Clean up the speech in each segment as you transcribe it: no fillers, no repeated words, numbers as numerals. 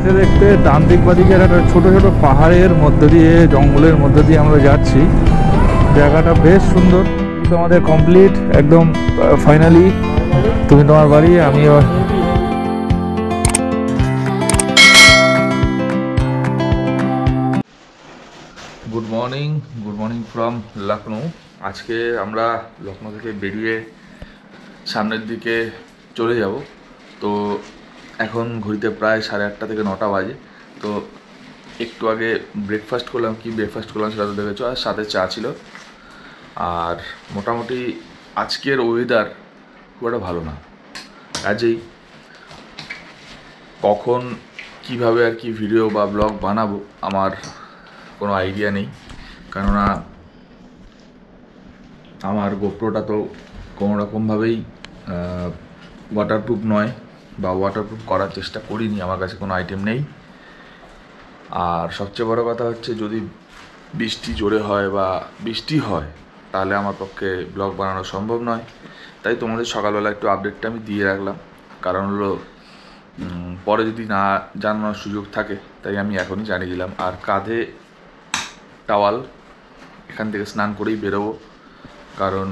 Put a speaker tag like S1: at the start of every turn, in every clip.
S1: দেখতে দেখতে ডান দিক বাদিকের একটা ছোট ছোট পাহাড়ের মধ্যে দিয়ে, জঙ্গলের মধ্যে দিয়ে আমরা যাচ্ছি। জায়গাটা বেশ সুন্দর। তোমাদের কমপ্লিট একদম ফাইনালি। তুমি তোমার বাড়ি, আমি গুড মর্নিং ফ্রম লখনৌ। আজকে আমরা লখনৌ থেকে বেরিয়ে সামনের দিকে চলে যাব। তো এখন ঘড়িতে প্রায় 8:30 থেকে 9টা বাজে। তো একটু আগে ব্রেকফাস্ট করলাম, কি ব্রেকফাস্ট করলাম সেটা তো দেখেছো, আর সাথে চা ছিল। আর মোটামুটি আজকের ওয়েদার খুব একটা ভালো না, কাজেই কখন কিভাবে আর কি ভিডিও বা ব্লগ বানাবো আমার কোনো আইডিয়া নেই। কেননা আমার গোপ্রোটা তো কোনো রকমভাবেই ওয়াটারপ্রুফ নয়, বা ওয়াটারপ্রুফ করার চেষ্টা করিনি, আমার কাছে কোনো আইটেম নেই। আর সবচেয়ে বড় কথা হচ্ছে, যদি বৃষ্টি জোরে হয় বা বৃষ্টি হয় তাহলে আমার পক্ষে ব্লগ বানানো সম্ভব নয়। তাই তোমাদের সকালবেলা একটু আপডেটটা আমি দিয়ে রাখলাম। কারণ হলো পরে যদি না জানানোর সুযোগ থাকে, তাই আমি এখনই জানিয়ে দিলাম। আর কাঁধে টাওয়াল, এখান থেকে স্নান করেই বেরোবো। কারণ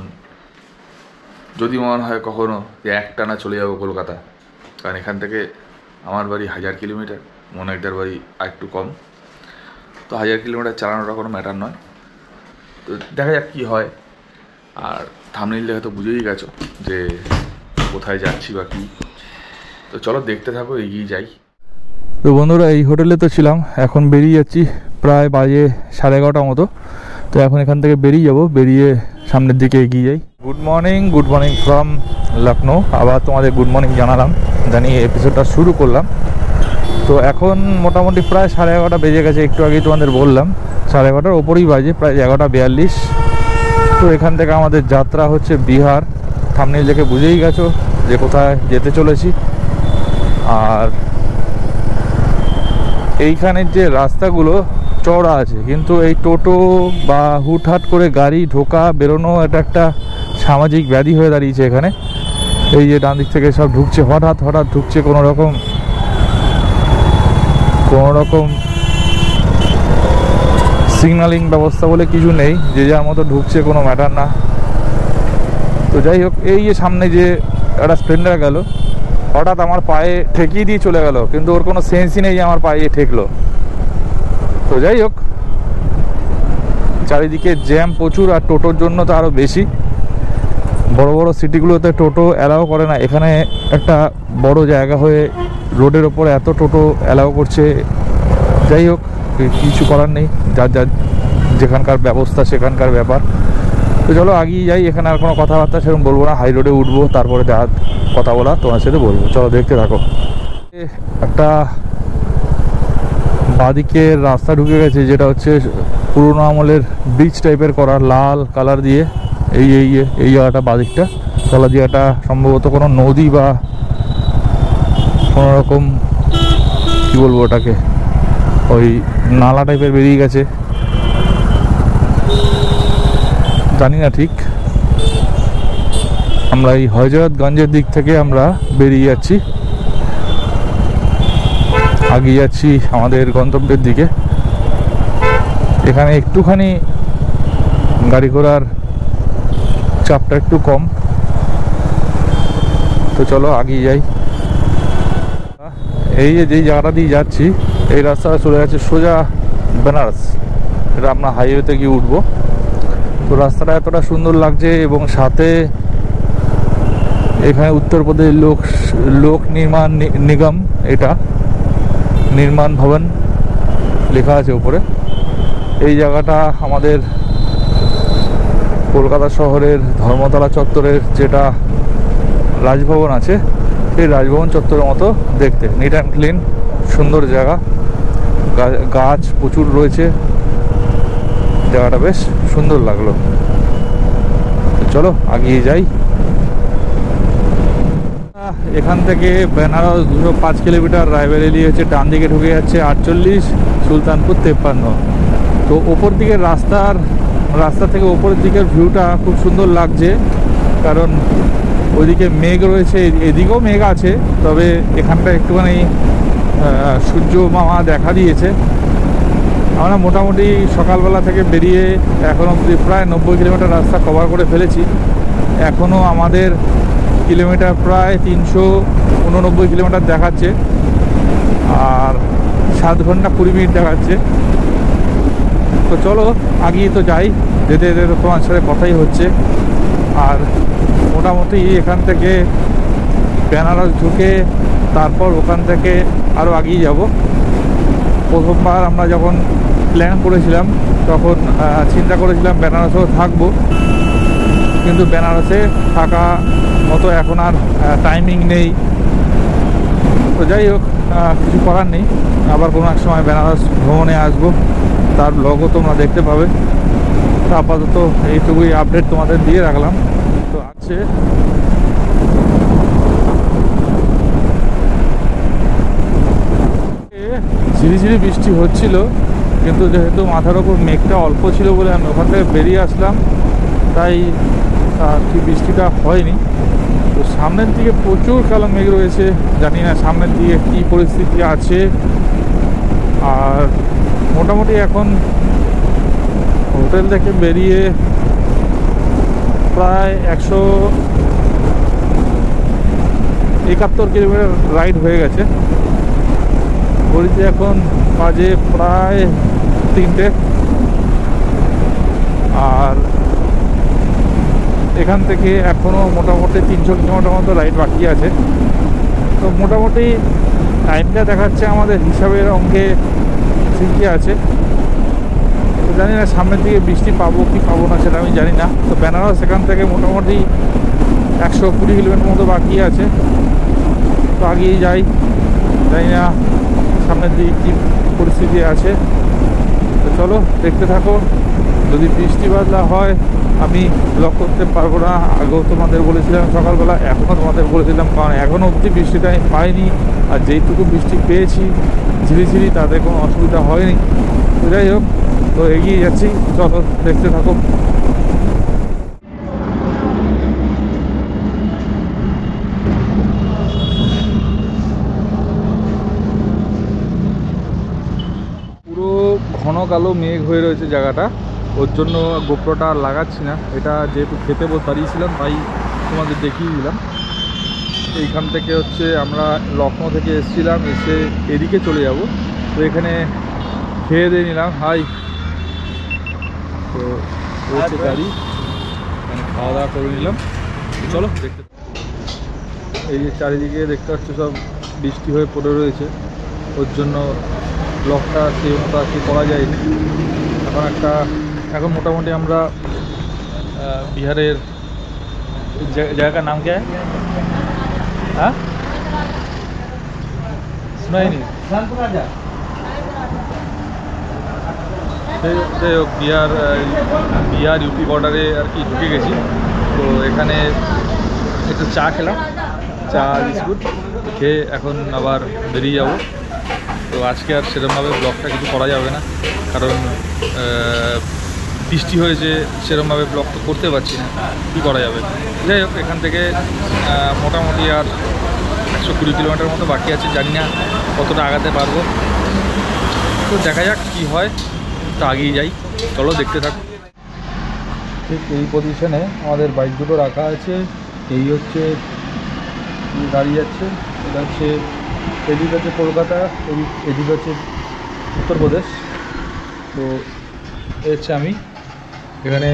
S1: যদি মনে হয় কখনো যে একটানা চলে যাবো কলকাতা, কারণ এখান থেকে আমার বাড়ি 1000 কিলোমিটার, মনাইদার বাড়ি আর একটু কম। তো 1000 কিলোমিটার চালানোটা কোনো ম্যাটার নয়। তো দেখা যাক কী হয়। আর থাম্বনেইল দেখে তো বুঝেই গেছো যে কোথায় যাচ্ছি বা কী। তো চলো দেখতে থাকো, এগিয়ে যাই। তো বন্ধুরা, এই হোটেলে তো ছিলাম, এখন বেরিয়ে যাচ্ছি। প্রায় বাজে 11:30 মতো। তো এখন এখান থেকে বেরিয়ে যাব, বেরিয়ে সামনের দিকে এগিয়ে যাই। Good morning from Lucknow. আবার তোমাদের গুড মর্নিং জানালাম, জানিয়ে এপিসোডটা শুরু করলাম। তো এখন মোটামুটি প্রায় 11:30 বেজে গেছে। একটু আগেই তোমাদের বললাম 11:30 ওপরেই বাজে, প্রায় 11:42। তো এখান থেকে আমাদের যাত্রা হচ্ছে বিহার। থাম্বনেইল দেখে বুঝেই গেছো যে কোথায় যেতে চলেছি। আর এইখানের যে রাস্তাগুলো চওড়া আছে, কিন্তু এই টোটো বা হুটহাট করে গাড়ি ঢোকা বেরোনো এটা একটা সামাজিক ব্যাধি হয়ে দাঁড়িয়েছে এখানে। এই যে ডান দিক থেকে সব ঢুকছে, হঠাৎ ঢুকছে, কোনো রকম সিগন্যালিং ব্যবস্থা বলে কিছু নেই, যে যার মতো ঢুকছে, কোনো ম্যাটার না। তো যাই হোক, এই যে সামনে যে একটা স্প্লেন্ডার গেল, হঠাৎ আমার পায়ে ঠেকিয়ে দিয়ে চলে গেল, কিন্তু ওর কোনো সেন্সই নেই যে আমার পায়ে ঠেকলো। তো যাই হোক, চারিদিকে জ্যাম প্রচুর, আর টোটোর জন্য তো আরও বেশি। বড় বড় সিটিগুলোতে টোটো অ্যালাউ করে না, এখানে একটা বড় জায়গা হয়ে রোডের ওপরে এত টোটো অ্যালাউ করছে। যাই হোক, কিছু করার নেই, যার যেখানকার ব্যবস্থা সেখানকার ব্যাপার। তো চলো আগিয়ে যাই। এখানে আর কোনো কথাবার্তা সেরকম বলবো না, হাই রোডে উঠবো, তারপরে যা কথা বলা তোমার সাথে বলবো। চলো দেখতে থাকো। একটা বাঁদিকের রাস্তা ঢুকে গেছে, যেটা হচ্ছে পুরোনো আমলের ব্রিজ টাইপের করা, লাল কালার দিয়ে। এই জায়গাটা বাঁদিকটা, তলা জায়গাটা সম্ভবত কোনো নদী বা কোনো রকম কী বলবো ওটাকে, ওই নালা টাইপের বেরিয়ে গেছে, জানি না ঠিক। আমরা এই হযরতগঞ্জের দিক থেকে আমরা বেরিয়ে যাচ্ছি, আগিয়ে যাচ্ছি আমাদের গন্তব্যের দিকে। এখানে একটুখানি গাড়ি ঘোড়ার চাপটা একটু কম। তো চলো আগিয়ে যাই। এই যেই জায়গাটা দিয়ে যাচ্ছি, এই রাস্তাটা চলে যাচ্ছে সোজা বেনারস। এটা আমরা হাইওয়েতে গিয়ে উঠবো। তো রাস্তাটা এতটা সুন্দর লাগছে, এবং সাথে এখানে উত্তরপ্রদেশ লোক নির্মাণ নিগম, এটা নির্মাণ ভবন লেখা আছে উপরে। এই জায়গাটা আমাদের কলকাতা শহরের ধর্মতলা চত্বরের যেটা রাজভবন আছে, সেই রাজভবন চত্বরের মতো দেখতে, নিট অ্যান্ড ক্লিন, সুন্দর জায়গা, গাছ প্রচুর রয়েছে, জায়গাটা বেশ সুন্দর লাগলো। চলো আগিয়ে যাই। এখান থেকে বেনারস 205 কিলোমিটার, রায়বেরেলি হচ্ছে ডান দিকে ঢুকে যাচ্ছে 48, সুলতানপুর 53। তো ওপর দিকের রাস্তা থেকে ওপরের দিকের ভিউটা খুব সুন্দর লাগছে, কারণ ওইদিকে মেঘ রয়েছে, এদিকেও মেঘ আছে, তবে এখানটা একটুখানি
S2: সূর্য মামা দেখা দিয়েছে। আমরা মোটামুটি সকালবেলা থেকে বেরিয়ে এখন অবধি প্রায় 90 কিলোমিটার রাস্তা কভার করে ফেলেছি। এখনও আমাদের কিলোমিটার প্রায় 389 কিলোমিটার দেখাচ্ছে, আর 7 ঘন্টা 20 মিনিট দেখাচ্ছে। তো চলো আগেই তো যাই, যেতে যেতে তোমার সাথে কথাই হচ্ছে। আর মোটামুটি এখান থেকে বেনারস ঢুকে তারপর ওখান থেকে আরও আগেই যাব। প্রথমবার আমরা যখন প্ল্যান করেছিলাম তখন চিন্তা করেছিলাম বেনারসেও থাকবো, কিন্তু বেনারসে থাকা মতো এখন আর টাইমিং নেই। তো যাই হোক, কিছু করার নেই, আবার কোনো এক সময় বেনারস ভ্রমণে আসবো, তার ব্লগও তোমরা দেখতে পাবে। তো আপাতত এইটুকুই আপডেট তোমাদের দিয়ে রাখলাম। তো আছে ঝিরিঝিরি বৃষ্টি হচ্ছিল, কিন্তু যেহেতু মাথার ওপর মেঘটা অল্প ছিল বলে আমি ওখান থেকে বেরিয়ে আসলাম, তাই কি বৃষ্টিটা হয়নি। তো সামনের দিকে প্রচুর কালো মেঘ রয়েছে, জানি না সামনের দিকে কী পরিস্থিতি আছে। আর মোটামুটি এখন হোটেল থেকে বেরিয়ে প্রায় 171 কিলোমিটার রাইড হয়ে গেছে। ঘড়িতে এখন বাজে প্রায় 3টে, আর এখান থেকে এখনও মোটামুটি 300 কিলোমিটার মতো রাইড বাকি আছে। তো মোটামুটি টাইমটা দেখাচ্ছে আমাদের হিসাবের অঙ্কে ঠিকই আছে। তো জানি না সামনের দিকে বৃষ্টি পাবো কি পাবো না সেটা আমি জানি না। তো বেনারস এখান থেকে মোটামুটি 120 কিলোমিটার মতো বাকি আছে। তো আগেই যাই, জানি না সামনের দিকে কী পরিস্থিতি আছে। তো চলো দেখতে থাকো। যদি বৃষ্টি বাদলা হয় আমি ব্লগ করতে পারবো না, আগেও তোমাদের বলেছিলাম সকালবেলা, এখনও তোমাদের বলেছিলাম, কারণ এখনও অবধি বৃষ্টিটা আমি পাইনি। আর যেইটুকু বৃষ্টি পেয়েছি ঝিরিঝিরি, তাতে কোনো অসুবিধা হয়নি। তো যাই হোক, তো এগিয়ে যাচ্ছি, চলো দেখতে থাকো। পুরো ঘন কালো মেঘ হয়ে রয়েছে জায়গাটা, ওর জন্য গোপ্রোটা আর লাগাচ্ছি না। এটা যেহেতু খেতে দাঁড়িয়েছিলাম তাই তোমাদের দেখিয়ে দিলাম। এইখান থেকে হচ্ছে আমরা লখনৌ থেকে এসেছিলাম, এসে এদিকে চলে যাব। তো এখানে খেয়ে দিয়ে নিলাম, হাই। তো রয়েছে গাড়ি, এখানে খাওয়া দাওয়া করে নিলাম। চলো দেখতে। এই যে চারিদিকে দেখতে পাচ্ছ সব বৃষ্টি হয়ে পড়ে রয়েছে, ওর জন্য ব্লগটা সেই মতো আর কি করা যায়নি। এখন মোটামুটি আমরা বিহারের জায়গার নাম কে হ্যাঁ শোনায়নি, যাই হোক বিহার ইউপি বর্ডারে আর কি ঢুকে গেছি। তো এখানে একটু চা খেলাম, চা বিস্কুট খেয়ে এখন আবার বেরিয়ে যাব। তো আজকে আর সেরকমভাবে ব্লগটা কিছু করা যাবে না, কারণ বৃষ্টি হয়েছে, সেরকমভাবে ব্লগ তো করতে পারছি না, কী করা যাবে। যাই হোক, এখান থেকে মোটামুটি আর 120 কিলোমিটার মতো বাকি আছে, জানি না কতটা আগাতে পারবো। তো দেখা যাক কী হয়, তো আগেই যাই, চলো দেখতে থাকো। ঠিক এই পজিশনে আমাদের বাইক দুটো রাখা আছে। এই হচ্ছে দাঁড়িয়ে যাচ্ছে, এটা হচ্ছে এদিকে হচ্ছে কলকাতা, এদিকে হচ্ছে উত্তরপ্রদেশ। তো হচ্ছে আমি এখানে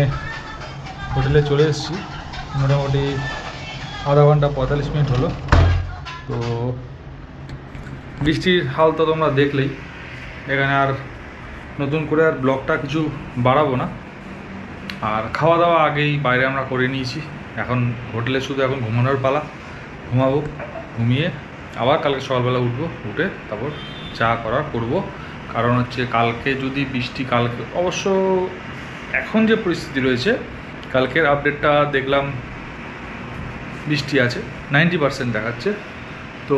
S2: হোটেলে চলে এসেছি, মোটামুটি আধা ঘন্টা 45 মিনিট হলো। তো বৃষ্টির হাল তো তোমরা দেখলেই, এখানে আর নতুন করে আর ব্লগটা কিছু বাড়াবো না। আর খাওয়া দাওয়া আগেই বাইরে আমরা করে নিয়েছি, এখন হোটেলে শুধু এখন ঘুমানোর পালা, ঘুমাবো, ঘুমিয়ে আবার কালকে সকালবেলা উঠবো, উঠে তারপর চা করবো। কারণ হচ্ছে কালকে যদি বৃষ্টি, কালকে অবশ্য এখন যে পরিস্থিতি রয়েছে, কালকের আপডেটটা দেখলাম বৃষ্টি আছে, 90% দেখাচ্ছে। তো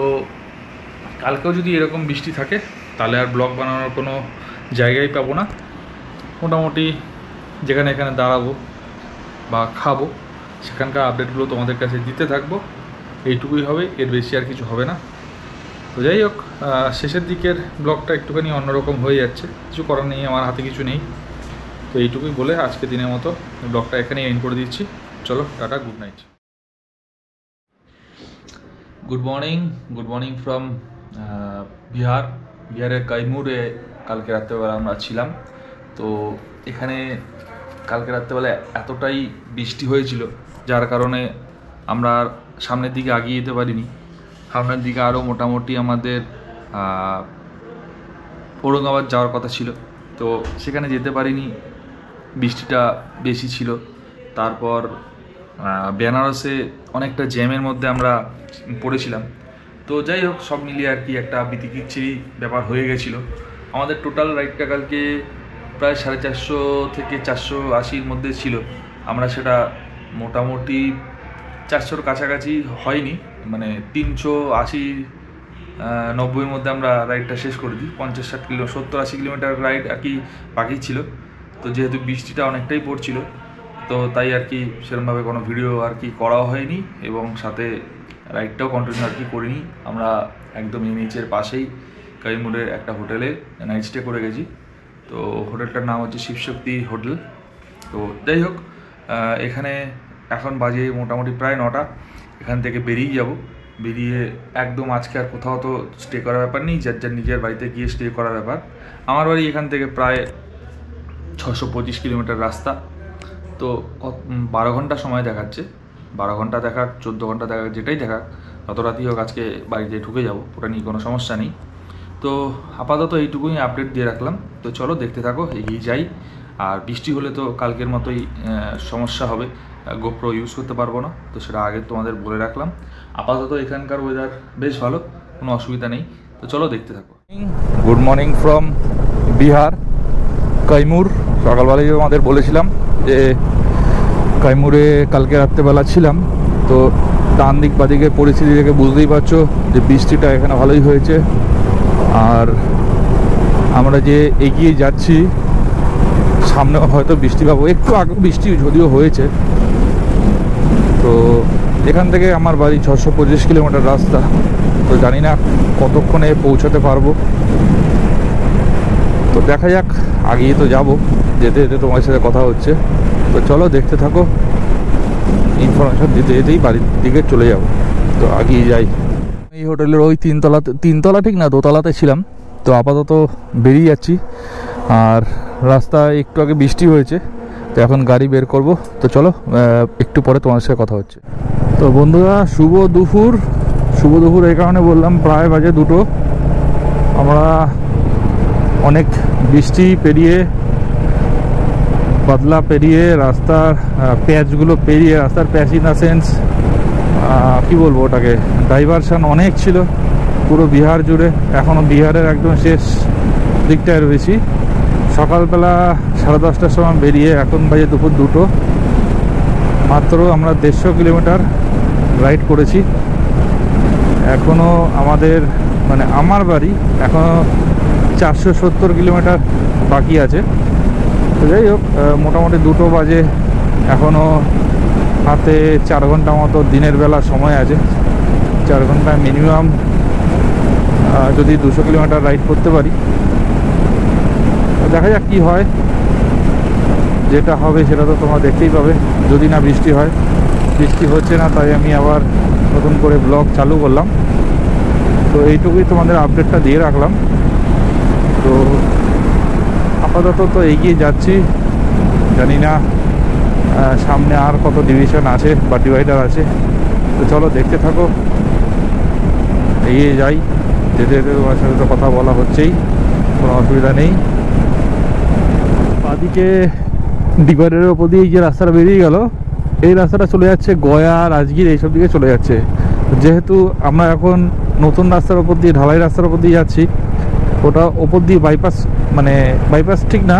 S2: কালকেও যদি এরকম বৃষ্টি থাকে তাহলে আর ব্লগ বানানোর কোনো জায়গাই পাবো না। মোটামুটি যেখানে এখানে দাঁড়াবো বা খাবো সেখানকার আপডেটগুলো তোমাদের কাছে দিতে থাকবো, এইটুকুই হবে, এর বেশি আর কিছু হবে না। তো যাই হোক, শেষের দিকের ব্লগটা একটুখানি অন্যরকম হয়ে যাচ্ছে, কিছু করার নেই, আমার হাতে কিছু নেই। তো এইটুকুই বলে আজকে দিনের মতো ব্লগটা এখানেই এন্ড করে দিচ্ছি। চলো tata, good night. Good morning from বিহারের কৈমুরে কালকে রাত্রেবেলা আমরা ছিলাম। তো এখানে কালকে রাত্রেবেলা এতটাই বৃষ্টি হয়েছিল যার কারণে আমরা সামনের দিকে এগিয়ে যেতে পারিনি। সামনের দিকে আরও মোটামুটি আমাদের ঔরঙ্গাবাদ যাওয়ার কথা ছিল, তো সেখানে যেতে পারিনি, বৃষ্টিটা বেশি ছিল। তারপর বেনারসে অনেকটা জ্যামের মধ্যে আমরা পড়েছিলাম। তো যাই হোক, সব মিলিয়ে আর কি একটা বিতিকিচ্ছিরি ব্যাপার হয়ে গেছিলো। আমাদের টোটাল রাইডটা কালকে প্রায় 450 থেকে 480-র মধ্যে ছিল। আমরা সেটা মোটামুটি 400-র কাছাকাছি হয়নি, মানে 380-90-এর মধ্যে আমরা রাইডটা শেষ করে দিই। 70-80 কিলোমিটার রাইড আর কি বাকি ছিল। তো যেহেতু বৃষ্টিটা অনেকটাই পড়ছিল, তো তাই আর কি সেরকমভাবে কোনো ভিডিও আর কি করাও হয়নি, এবং সাথে রাইডটাও কন্টিনিউ আর কি করিনি। আমরা একদম নিচের পাশেই কৈমুরের একটা হোটেলে নাইট স্টে করে গেছি। তো হোটেলটার নাম হচ্ছে শিবশক্তি হোটেল। তো যাই হোক, এখানে এখন বাজে মোটামুটি প্রায় 9টা। এখান থেকে বেরিয়ে যাব, বেরিয়ে একদম আজকে আর কোথাও তো স্টে করার ব্যাপার নেই, যার যার নিজের বাড়িতে গিয়ে স্টে করার ব্যাপার। আমার বাড়ি এখান থেকে প্রায় 625 কিলোমিটার রাস্তা। তো 12 ঘন্টা সময় দেখাচ্ছে, 12 ঘন্টা দেখাক 14 ঘন্টা দেখাক, যেটাই দেখাক, তত রাতেই হোক আজকে বাড়িতে ঢুকে যাব, ওটা নিয়ে কোনো সমস্যা নেই। তো আপাতত এইটুকুই আপডেট দিয়ে রাখলাম। তো চলো দেখতে থাকো, এগিয়ে যাই। আর বৃষ্টি হলে তো কালকের মতোই সমস্যা হবে, গোপ্রো ইউজ করতে পারবো না, তো সেটা আগে তোমাদের বলে রাখলাম। আপাতত এখানকার ওয়েদার বেশ ভালো, কোনো অসুবিধা নেই। তো চলো দেখতে থাকো। Good morning from Bihar, Kaimur. সকালবেলায় আমাদের বলেছিলাম যে কৈমুরে কালকে রাত্রেবেলা ছিলাম। তো ডান দিক বাদিকে পরিস্থিতি দেখে বুঝতেই পারছো যে বৃষ্টিটা এখানে ভালোই হয়েছে। আর আমরা যে এগিয়ে যাচ্ছি, সামনে হয়তো বৃষ্টি পাবো, একটু আগে বৃষ্টি যদিও হয়েছে। তো এখান থেকে আমার বাড়ি 625 কিলোমিটার রাস্তা। তো জানি না কতক্ষণে পৌঁছাতে পারবো, তো দেখা যাক, আগিয়ে তো যাব, যেতে যেতে তোমার সাথে কথা হচ্ছে। তো চলো দেখতে থাকো, ইনফরমেশন দিতে যেতেই বাড়ির দিকে চলে যাব। তো আগিয়ে যাই। এই হোটেলের ওই তিনতলা ঠিক না, দোতলাতে ছিলাম। তো আপাতত বেরিয়ে যাচ্ছি, আর রাস্তায় একটু আগে বৃষ্টি হয়েছে, তো এখন গাড়ি বের করব। তো চলো একটু পরে তোমার সাথে কথা হচ্ছে। তো বন্ধুরা, শুভ দুপুর। এই কারণে বললাম, প্রায় বাজে 2টো। আমরা অনেক বৃষ্টি পেরিয়ে, বাদলা পেরিয়ে, রাস্তার প্যাচগুলো পেরিয়ে, রাস্তার প্যাচ ইন দ্য সেন্স কী বলবো ওটাকে, ডাইভারশন অনেক ছিল পুরো বিহার জুড়ে। এখনও বিহারের একদম শেষ দিকটায় রয়েছি। সকালবেলা 10:30টার সময় বেরিয়ে এখন বাজে দুপুর 2টো। মাত্র আমরা 150 কিলোমিটার রাইড করেছি। এখনও আমাদের, মানে আমার বাড়ি এখনও 470 কিলোমিটার বাকি আছে। তো যাই হোক, মোটামুটি 2টো বাজে, এখনও হাতে 4 ঘন্টা মতো দিনের বেলা সময় আছে। 4 ঘন্টা মিনিমাম যদি 200 কিলোমিটার রাইড করতে পারি। দেখা যাক কি হয়, যেটা হবে সেটা তো তোমরা দেখতেই পাবে। যদি না বৃষ্টি হয়, বৃষ্টি হচ্ছে না, তাই আমি আবার নতুন করে ব্লগ চালু করলাম। তো এইটুকুই তোমাদের আপডেটটা দিয়ে রাখলাম। তো আপাতত তো এগিয়ে যাচ্ছি, জানি না সামনে আর কত ডিভিশন আছে বা ডিভাইডার আছে। তো চলো দেখতে থাকো, এগিয়ে যাই। যেতে যেতে তোমার সাথে তো কথা বলা হচ্ছেই, কোনো অসুবিধা নেই। বাদিকে ডিভাইডারের ওপর দিয়ে যে রাস্তাটা বেরিয়ে গেল, এই রাস্তাটা চলে যাচ্ছে গয়া, রাজগীর, এইসব দিকে চলে যাচ্ছে। যেহেতু আমরা এখন নতুন রাস্তার ওপর দিয়ে, ঢালাই রাস্তার ওপর দিয়ে যাচ্ছি, ওটা ওপর দিয়ে বাইপাস, মানে বাইপাস ঠিক না,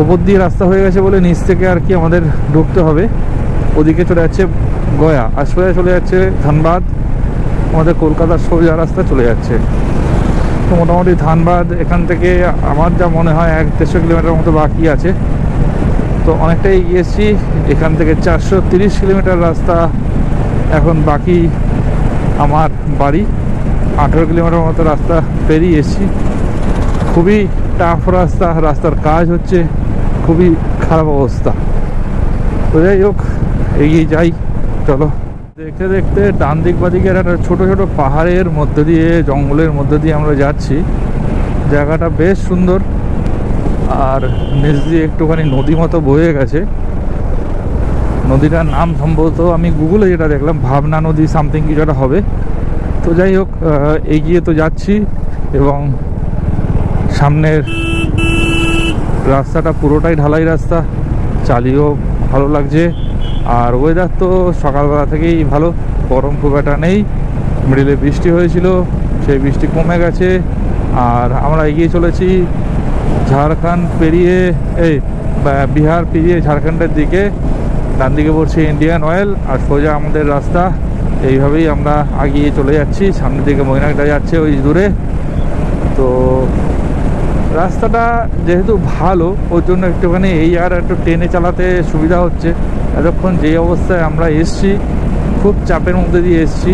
S2: ওপর দিয়ে রাস্তা হয়ে গেছে বলে নিচ থেকে আর কি আমাদের ঢুকতে হবে। ওদিকে চলে যাচ্ছে গয়া, আর সোজা চলে যাচ্ছে ধানবাদ। আমাদের কলকাতার সোজা রাস্তা চলে যাচ্ছে। তো মোটামুটি ধানবাদ এখান থেকে আমার যা মনে হয় 150 কিলোমিটার মতো বাকি আছে। তো অনেকটাই এগিয়েছি। এখান থেকে 430 কিলোমিটার রাস্তা এখন বাকি আমার বাড়ি। 18 কিলোমিটার মতো রাস্তা পেরিয়ে এসেছি। খুবই টাফ রাস্তা, রাস্তার কাজ হচ্ছে, খুবই খারাপ অবস্থা। তো যাই হোক, এগিয়ে যাই। চলো, দেখতে দেখতে ডান দিক বাদিকের একটা ছোটো ছোটো পাহাড়ের মধ্যে দিয়ে, জঙ্গলের মধ্যে দিয়ে আমরা যাচ্ছি। জায়গাটা বেশ সুন্দর, আর নিচ দিয়ে একটুখানি নদী মতো বয়ে গেছে। নদীটার নাম সম্ভবত, আমি গুগলে যেটা দেখলাম, ভাবনা নদী সামথিং কিছু একটা হবে। তো যাই হোক, এগিয়ে তো যাচ্ছি, এবং সামনের রাস্তাটা পুরোটাই ঢালাই রাস্তা, চালিয়েও ভালো লাগছে। আর ওয়েদার তো সকালবেলা থেকেই ভালো, গরম খুব একটা নেই। মিডিলে বৃষ্টি হয়েছিল, সেই বৃষ্টি কমে গেছে। আর আমরা এগিয়ে চলেছি ঝাড়খণ্ড পেরিয়ে, বিহার পেরিয়ে ঝাড়খণ্ডের দিকে। ডান দিকে পড়ছে ইন্ডিয়ান অয়েল, আর সোজা আমাদের রাস্তা। এইভাবেই আমরা এগিয়ে চলে যাচ্ছি। সামনের দিকে মৈনাকটা যাচ্ছে ওই দূরে। তো রাস্তাটা যেহেতু ভালো, ওর জন্য একটুখানি এই আর একটু টেনে চালাতে সুবিধা হচ্ছে। এতক্ষণ যেই অবস্থায় আমরা এসছি, খুব চাপের মধ্যে দিয়ে এসছি।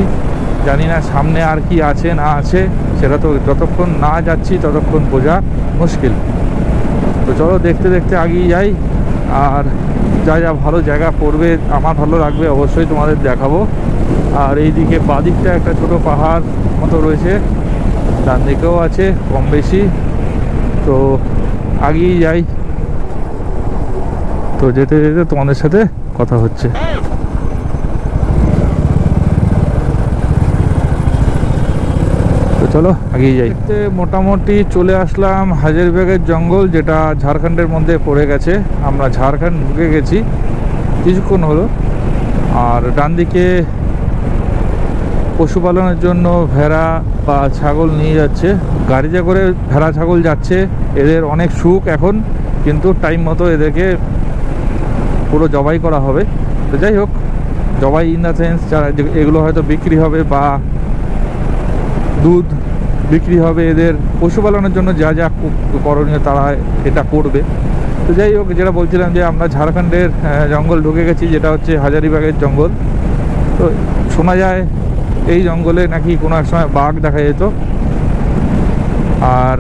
S2: জানি না সামনে আর কি আছে না আছে, সেটা তো যতক্ষণ না যাচ্ছি ততক্ষণ বোঝা মুশকিল। তো চলো, দেখতে দেখতে এগিয়ে যাই। আর যা যা ভালো জায়গা পড়বে, আমার ভালো লাগবে, অবশ্যই তোমাদের দেখাবো। আর এইদিকে বাদিকটা একটা ছোটো পাহাড় মতো রয়েছে, ডান দিকেও আছে কম বেশি। তো আগেই যাই। তো যেতে যেতে তোমাদের সাথে কথা হচ্ছে। তো চলো আগেই যাই। মোটামুটি চলে আসলাম হাজারীবাগের জঙ্গল, যেটা ঝাড়খণ্ডের মধ্যে পড়ে গেছে। আমরা ঝাড়খণ্ড ঢুকে গেছি কিছুক্ষণ হলো। আর ডান দিকে পশুপালনের জন্য ভেড়া বা ছাগল নিয়ে যাচ্ছে, গাড়িতে করে ভেড়া ছাগল যাচ্ছে। এদের অনেক সুখ এখন, কিন্তু টাইম মতো এদেরকে পুরো জবাই করা হবে। তো যাই হোক, জবাই ইন দ্য সেন্স, এগুলো হয়তো বিক্রি হবে বা দুধ বিক্রি হবে। এদের পশুপালনের জন্য যা যা করণীয় তারা এটা করবে। তো যাই হোক, যেটা বলছিলাম যে আমরা ঝাড়খণ্ডের জঙ্গল ঢুকে গেছি, যেটা হচ্ছে হাজারীবাগের জঙ্গল। তো শোনা যায় এই জঙ্গলে নাকি কোনো এক সময় বাঘ দেখা যেত। আর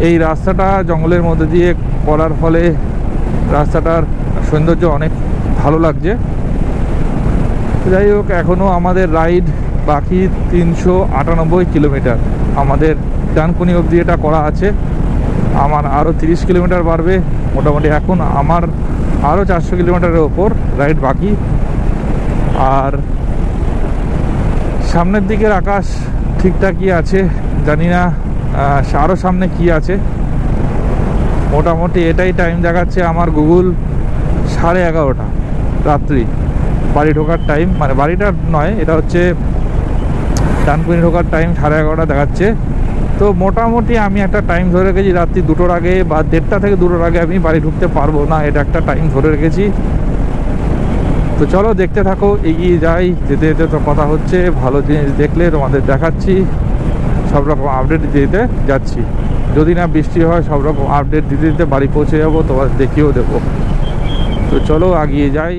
S2: এই রাস্তাটা জঙ্গলের মধ্যে দিয়ে করার ফলে রাস্তাটার সৌন্দর্য অনেক ভালো লাগছে। যাই হোক, এখনও আমাদের রাইড বাকি 398 কিলোমিটার। আমাদের ডানকুনি অবধি এটা করা আছে। আমার আরও 30 কিলোমিটার বাড়বে মোটামুটি। এখন আমার আরও 400 কিলোমিটারের ওপর রাইড বাকি। আর সামনের দিকের আকাশ ঠিকঠাকই আছে, জানি না আরও সামনে কি আছে। মোটামুটি এটাই টাইম দেখাচ্ছে আমার গুগল, 11:30 রাত্রি বাড়ি ঢোকার টাইম। মানে বাড়িটা নয়, এটা হচ্ছে ডানকুনি ঢোকার টাইম 11:30 দেখাচ্ছে। তো মোটামুটি আমি একটা টাইম ধরে রেখেছি, রাত্রি 2টোর আগে বা 1:30 থেকে 2টোর আগে আমি বাড়ি ঢুকতে পারবো না, এটা একটা টাইম ধরে রেখেছি। তো চলো দেখতে থাকো, এগিয়ে যাই। যেতে যেতে তো কথা হচ্ছে, ভালো জিনিস দেখলে তোমাদের দেখাচ্ছি, সব রকম আপডেট দিতে যাচ্ছি। যদি না বৃষ্টি হয়, সব রকম আপডেট দিতে দিতে বাড়ি পৌঁছে যাবো, তোমাদের দেখিয়েও দেবো। তো চলো এগিয়ে যাই।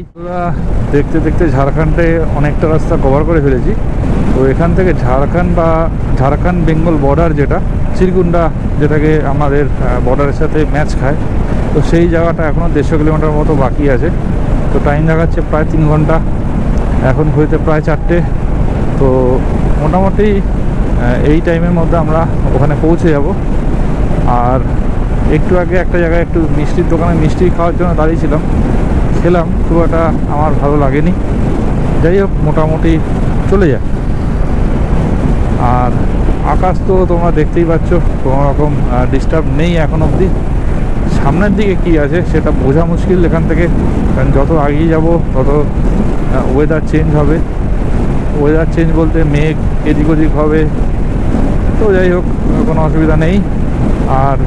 S2: দেখতে দেখতে ঝাড়খণ্ডে অনেকটা রাস্তা কভার করে ফেলেছি। তো এখান থেকে ঝাড়খণ্ড বা ঝাড়খণ্ড বেঙ্গল বর্ডার, যেটা চিরকুন্ডা, যেটাকে আমাদের বর্ডারের সাথে ম্যাচ খায়, তো সেই জায়গাটা এখনও 150 কিলোমিটার মতো বাকি আছে। তো টাইম দেখাচ্ছে প্রায় 3 ঘন্টা, এখন ঘুরতে প্রায় 4টে। তো মোটামুটি এই টাইমের মধ্যে আমরা ওখানে পৌঁছে যাব। আর একটু আগে একটা জায়গায় একটু মিষ্টির দোকানে মিষ্টি খাওয়ার জন্য দাঁড়িয়েছিলাম, খেলাম, খুব একটা আমার ভালো লাগেনি। যাই হোক, মোটামুটি চলে যায়। আর আকাশ তো তোমরা দেখতেই পাচ্ছ, কোনো রকম ডিস্টার্ব নেই এখন অবধি। সামনের দিকে কি আছে সেটা বোঝা মুশকিল এখান থেকে, কারণ যত এগিয়ে যাব তত ওয়েদার চেঞ্জ হবে। ওয়েদার চেঞ্জ বলতে মেঘ এদিক ওদিক হবে। তো যাই হোক, কোনো অসুবিধা নেই। আর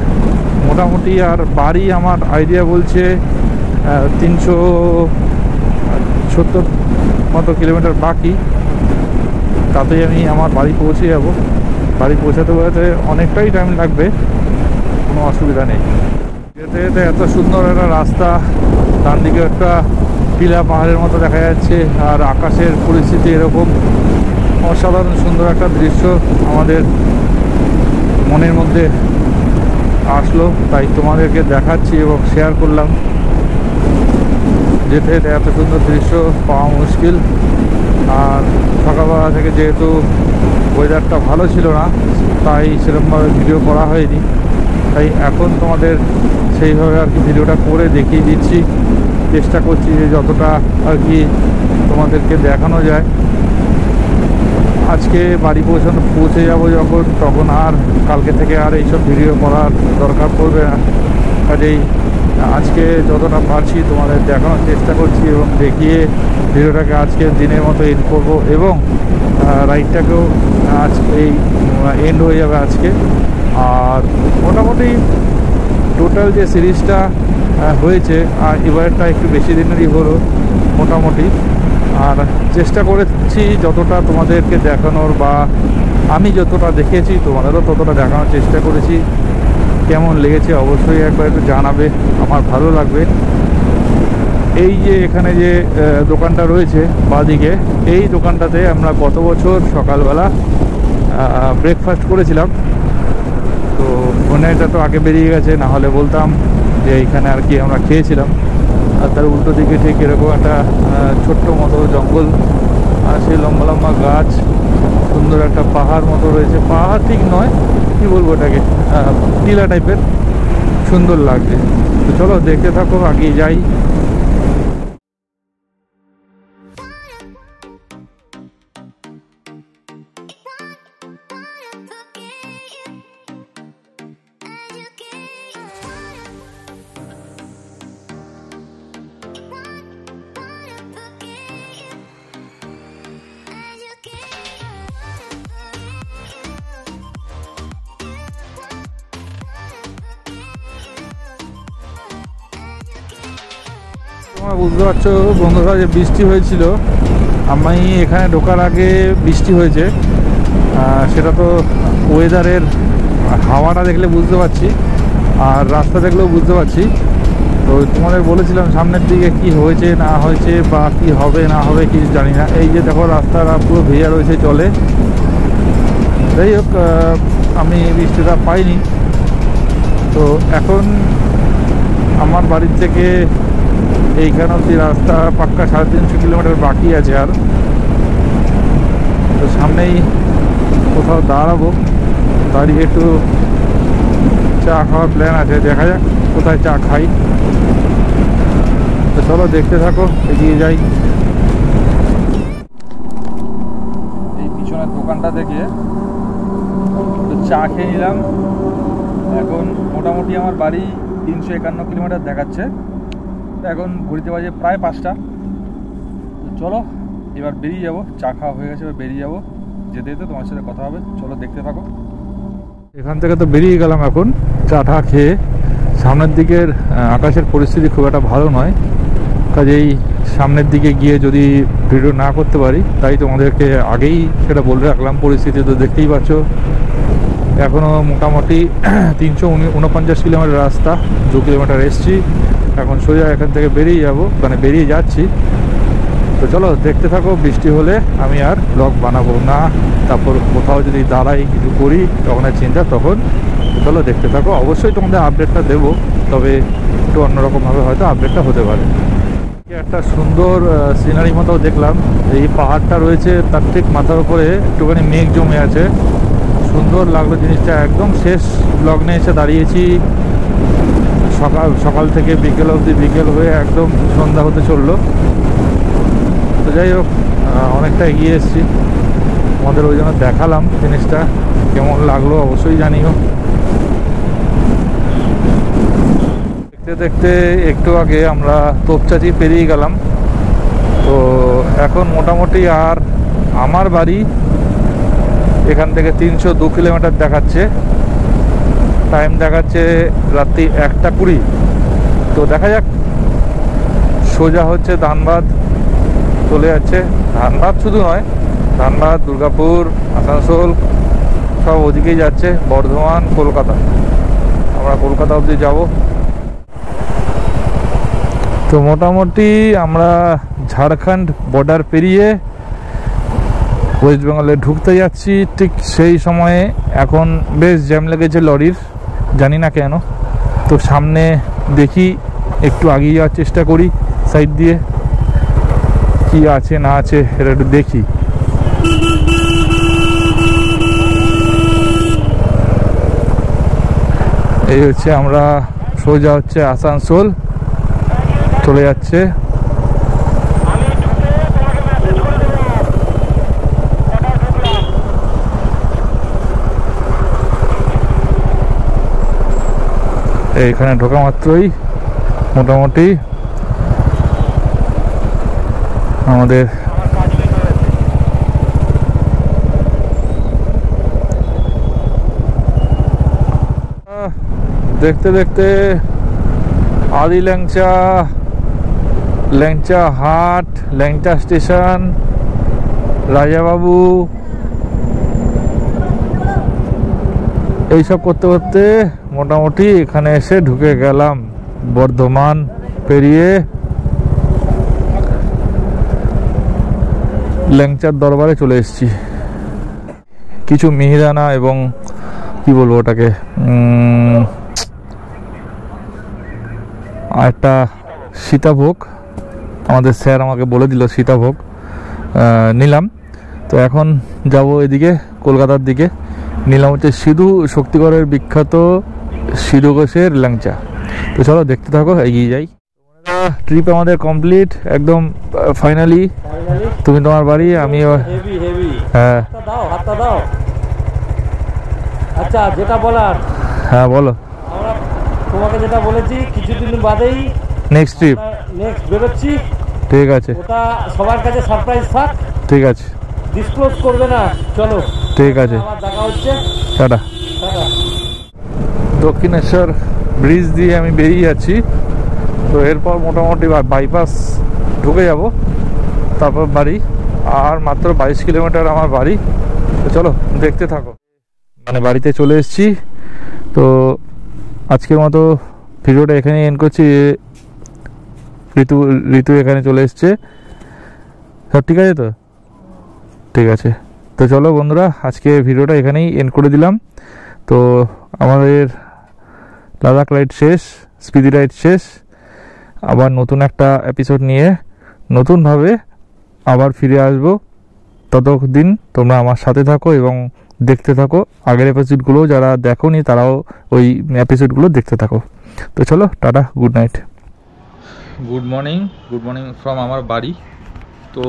S2: মোটামুটি আর বাড়ি আমার আইডিয়া বলছে 370 মতো কিলোমিটার বাকি, তাতেই আমি আমার বাড়ি পৌঁছে যাব। বাড়ি পৌঁছাতে পৌঁছাতে অনেকটাই টাইম লাগবে, কোনো অসুবিধা নেই। যেতে যেতে এত সুন্দর একটা রাস্তা, ডান দিকে একটা টিলা পাহাড়ের মতো দেখা যাচ্ছে, আর আকাশের পরিস্থিতি এরকম অসাধারণ সুন্দর একটা দৃশ্য আমাদের মনের মধ্যে আসলো, তাই তোমাদেরকে দেখাচ্ছি এবং শেয়ার করলাম। যেতে এত সুন্দর দৃশ্য পাওয়া মুশকিল। আর সকালবেলা থেকে যেহেতু ওয়েদারটা ভালো ছিল না, তাই সেরকমভাবে ভিডিও করা হয়নি। তাই এখন তোমাদের সেইভাবে আর কি ভিডিওটা করে দেখিয়ে দিচ্ছি, চেষ্টা করছি যে যতটা আর কি তোমাদেরকে দেখানো যায়। আজকে বাড়ি পৌঁছে যাব যখন, তখন আর কালকে থেকে আর এইসব ভিডিও করার দরকার পড়বে না। কাজেই আজকে যতটা পারছি তোমাদের দেখানোর চেষ্টা করছি এবং দেখিয়ে ভিডিওটাকে আজকে দিনের মতো এন্ড করবো এবং রাইডটাকেও আজকে এই এন্ড হয়ে যাবে আজকে। আর মোটামুটি টোটাল যে সিরিজটা হয়েছে, আর এবারটা একটু বেশি দিনেরই হলো মোটামুটি। আর চেষ্টা করেছি যতটা তোমাদেরকে দেখানোর, বা আমি যতটা দেখেছি তোমাদেরও ততটা দেখানোর চেষ্টা করেছি। কেমন লেগেছে অবশ্যই একবার একটু জানাবে, আমার ভালো লাগবে। এই যে এখানে যে দোকানটা রয়েছে বাঁদিকে, এই দোকানটাতে আমরা গত বছর সকালবেলা ব্রেকফাস্ট করেছিলাম। তো ওনারটা তো আগে বেরিয়ে গেছে, না হলে বলতাম যে এইখানে আর কি আমরা খেয়েছিলাম। আর তার উল্টো দিকে ঠিক এরকম একটা ছোট্ট মতো জঙ্গল, আর সেই লম্বা লম্বা গাছ, সুন্দর একটা পাহাড় মতো রয়েছে। পাহাড় ঠিক নয়, কি বলবো এটাকে, টিলা টাইপের, সুন্দর লাগছে। তো চলো দেখতে থাকো, আগিয়ে যাই। তোমরা বুঝতে পারছো বন্ধুরা যে বৃষ্টি হয়েছিল, আমি এখানে ঢোকার আগে বৃষ্টি হয়েছে। সেটা তো ওয়েদারের হাওয়াটা দেখলে বুঝতে পারছি, আর রাস্তা দেখলেও বুঝতে পারছি। তো তোমাদের বলেছিলাম সামনের দিকে কি হয়েছে না হয়েছে বা কি হবে না হবে কিছু জানি না। এই যে দেখো রাস্তাটা পুরো ভেজা রয়েছে জলে। যাই হোক, আমি বৃষ্টিটা পাইনি। তো এখন আমার বাড়ির থেকে এইখানে অব্দি রাস্তা পাক্কা 350 কিলোমিটার বাকি আছে। আর তো সামনেই কোথাও দাঁড়াবো, দাঁড়িয়ে একটু চা খাওয়ার প্ল্যান আছে, দেখা যাক কোথায় চা খাই। তো চলো দেখতে থাকো, এগিয়ে যাই। এই পিছনের দোকানটা থেকে একটু চা খেয়ে নিলাম। এখন মোটামুটি আমার বাড়ি 351 কিলোমিটার দেখাচ্ছে। এখন ঘুরতে বাজে প্রায় 5টা। তো চলো এবার বেরিয়ে যাবো, চা খাওয়া হয়ে গেছে, এবার বেরিয়ে যাবো। যেতে যেতে তোমার সাথে কথা হবে, চলো দেখতে থাকো। এখান থেকে তো বেরিয়ে গেলাম এখন চা টা খেয়ে। সামনের দিকের আকাশের পরিস্থিতি খুব একটা ভালো নয়, কাজেই সামনের দিকে গিয়ে যদি ভিডিও না করতে পারি, তাই তোমাদেরকে আগেই সেটা বলে রাখলাম। পরিস্থিতি তো দেখতেই পাচ্ছ, এখনও মোটামুটি 349 কিলোমিটার রাস্তা, 2 কিলোমিটার এসছি। এখন সোজা এখান থেকে বেরিয়ে যাব, মানে বেরিয়ে যাচ্ছি। তো চলো দেখতে থাকো। বৃষ্টি হলে আমি আর ব্লগ বানাবো না, তারপর কোথাও যদি দাঁড়াই কিছু করি তখন আর চিন্তা, তখন চলো দেখতে থাকো। অবশ্যই তোমাদের আপডেটটা দেবো, তবে একটু অন্যরকমভাবে হয়তো আপডেটটা হতে পারে। একটা সুন্দর সিনারি মতো দেখলাম। এই পাহাড়টা রয়েছে, তার ঠিক মাথার উপরে একটুখানি মেঘ জমে আছে, সুন্দর লাগলো জিনিসটা। একদম শেষ লগ্নে এসে দাঁড়িয়েছি। সকাল থেকে বিকেল অবধি, বিকেল হয়ে একদম সন্ধ্যা হতে চললো। তো যাই হোক, অনেকটা এগিয়ে এসেছি, আমাদের ওই জন্য দেখালাম জিনিসটা। কেমন লাগলো অবশ্যই জানিও। দেখতে দেখতে একটু আগে আমরা তোপচাঁচি পেরিয়ে গেলাম। তো এখন মোটামুটি আর আমার বাড়ি এখান থেকে 302 কিলোমিটার দেখাচ্ছে। টাইম দেখাচ্ছে রাত্রি 1টা 20। তো দেখা যাক, সোজা হচ্ছে ধানবাদ চলে যাচ্ছে। ধানবাদ শুধু নয়, ধানবাদ, দুর্গাপুর, আসানসোল সব ওদিকেই যাচ্ছে। বর্ধমান, কলকাতা, আমরা কলকাতা অবধি যাব। তো মোটামুটি আমরা ঝাড়খণ্ড বর্ডার পেরিয়ে ওয়েস্ট বেঙ্গলে ঢুকতে যাচ্ছি, ঠিক সেই সময়ে এখন বেশ জ্যাম লেগেছে লরির, জানি না কেন। তো সামনে দেখি, একটু এগিয়ে যাওয়ার চেষ্টা করি সাইড দিয়ে, কি আছে না আছে এটা একটু দেখি। এই হচ্ছে আমরা সোজা হচ্ছে আসানসোল চলে যাচ্ছে। এইখানে ঢোকা মাত্রই মোটামুটি আমাদের দেখতে দেখতে আদি ল্যাংচা, ল্যাংচা হাট, ল্যাংচা স্টেশন, রাজাবাবু, এইসব করতে করতে মোটামুটি এখানে এসে ঢুকে গেলাম। বর্ধমান পেরিয়ে ল্যাংচার দরবারে চলে এসেছি। কিছু মিহিদানা এবং কি বলবো ওটাকে, একটা সীতাভোগ, আমাদের স্যার আমাকে বলে দিল সীতাভোগ নিলাম। তো এখন যাব এদিকে কলকাতার দিকে। নিলাম হচ্ছে সিধু শক্তিগড়ের বিখ্যাত সিধু ঘোষের ল্যাংচা। তো চলো দেখতে থাকো, এগিয়ে যাই। ট্রিপ আমাদের কমপ্লিট একদম ফাইনালি। তুমি তোমার বাড়ি, আমি হ্যাঁ।
S3: আচ্ছা, যেটা বলার,
S2: হ্যাঁ বলো।
S3: আমরা তোমাকে যেটা বলেছি কিছুদিন বাদেই
S2: নেক্সট ট্রিপ,
S3: নেক্সট বেরোচ্ছি।
S2: ঠিক আছে,
S3: ওটা সবার কাছে সারপ্রাইজ থাক,
S2: ঠিক আছে,
S3: ডিসক্লোজ করবে না। চলো
S2: ঠিক আছে,
S3: আবার দেখা হচ্ছে,
S2: টাটা।
S3: টাটা।
S2: দক্ষিণেশ্বর ব্রিজ দিয়ে আমি বেরিয়ে যাচ্ছি। তো এরপর মোটামুটি বাইপাস ঢুকে যাব, তারপর বাড়ি। আর মাত্র 22 কিলোমিটার আমার বাড়ি। তো চলো দেখতে থাকো। মানে বাড়িতে চলে এসেছি। তো আজকের মতো ভিডিওটা এখানে এন্ড করছি। ঋতু এখানে চলে এসছে, সব ঠিক আছে তো? ঠিক আছে। তো চলো বন্ধুরা, আজকে ভিডিওটা এখানেই এন্ড করে দিলাম। তো আমাদের লাদাখ রাইড শেষ, স্পিতি রাইড শেষ। আবার নতুন একটা এপিসোড নিয়ে নতুনভাবে আবার ফিরে আসব। ততদিন তোমরা আমার সাথে থাকো এবং দেখতে থাকো আগের এপিসোডগুলো। যারা দেখোনি তারাও ওই এপিসোডগুলো দেখতে থাকো। তো চলো tata, good night.
S1: Good morning from আমার বাড়ি। তো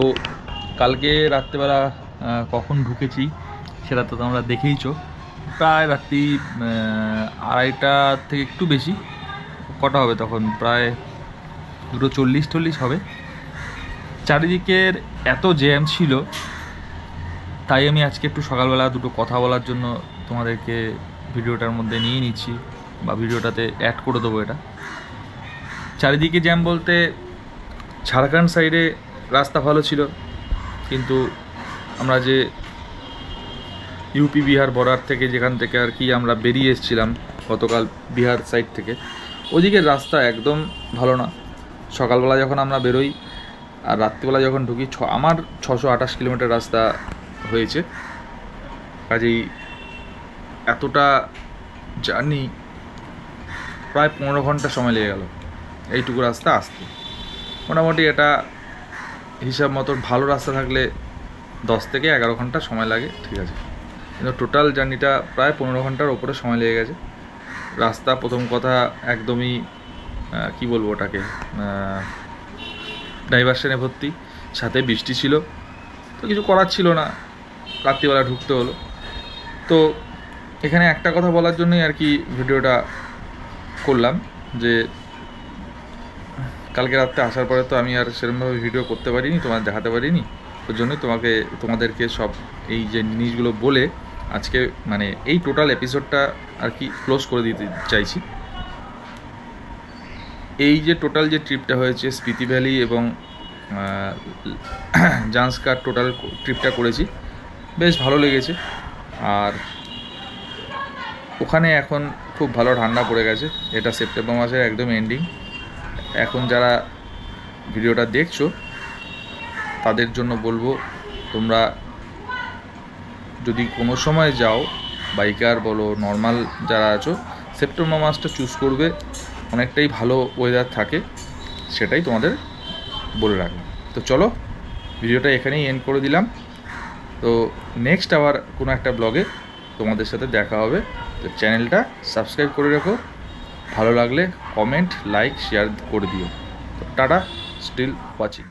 S1: কালকে রাত্রেবেলা কখন ঢুকেছি সেটা তো তোমরা দেখেইছো। প্রায় রাত্রি 2:30 থেকে একটু বেশি, কটা হবে তখন, প্রায় 2:40 হবে। চারিদিকের এত জ্যাম ছিল, তাই আমি আজকে একটু সকালবেলা দুটো কথা বলার জন্য তোমাদেরকে ভিডিওটার মধ্যে নিয়ে নিচ্ছি, বা ভিডিওটাতে অ্যাড করে দেবো। এটা চারিদিকে জ্যাম বলতে, ঝাড়খণ্ড সাইডে রাস্তা ভালো ছিল, কিন্তু আমরা যে ইউপি বিহার বর্ডার থেকে, যেখান থেকে আর কি আমরা বেরিয়ে এসেছিলাম গতকাল বিহার সাইড থেকে, ওদিকের রাস্তা একদম ভালো না। সকালবেলা যখন আমরা বেরোই আর রাত্রিবেলা যখন ঢুকি, আমার 628 কিলোমিটার রাস্তা হয়েছে। কাজেই এতটা জার্নি, প্রায় 15 ঘন্টা সময় লেগে গেল এইটুকু রাস্তা আসতে। মোটামুটি এটা হিসাব মতো ভালো রাস্তা থাকলে 10 থেকে 11 ঘন্টা সময় লাগে, ঠিক আছে। কিন্তু টোটাল জার্নিটা প্রায় 15 ঘন্টার ওপরে সময় লেগে গেছে। রাস্তা প্রথম কথা একদমই কি বলবো ওটাকে, ডাইভারশনে ভর্তি, সাথে বৃষ্টি ছিল, তো কিছু করার ছিল না, রাত্রিবেলা ঢুকতে হলো। তো এখানে একটা কথা বলার জন্যই আর কি ভিডিওটা করলাম, যে কালকে রাত্রে আসার পরে তো আমি আর সেরকমভাবে ভিডিও করতে পারিনি, তোমাদের দেখাতে পারিনি। ওর জন্যই তোমাদেরকে সব এই যে জিনিসগুলো বলে আজকে মানে এই টোটাল এপিসোডটা আর কি ক্লোজ করে দিতে চাইছি। এই যে টোটাল যে ট্রিপটা হয়েছে, স্পিতি ভ্যালি এবং জান্সকার টোটাল ট্রিপটা করেছি, বেশ ভালো লেগেছে। আর ওখানে এখন খুব ভালো ঠান্ডা পড়ে গেছে। এটা সেপ্টেম্বর মাসের একদম এন্ডিং। এখন যারা ভিডিওটা দেখছো তাদের জন্য বলবো, তোমরা
S2: যদি কোনো সময় যাও, বাইকার বলো নর্মাল যারা আছো, সেপ্টেম্বর মাসটা চুজ করবে, অনেকটাই ভালো ওয়েদার থাকে, সেটাই তোমাদের বলে রাখলাম। তো চলো ভিডিওটা এখানেই এন্ড করে দিলাম। তো নেক্সট আবার কোনো একটা ব্লগে তোমাদের সাথে দেখা হবে। তো চ্যানেলটা সাবস্ক্রাইব করে রেখো, ভালো লাগলে কমেন্ট, লাইক, শেয়ার করে দিও। তো টাটা, স্টিল ওয়াচিং।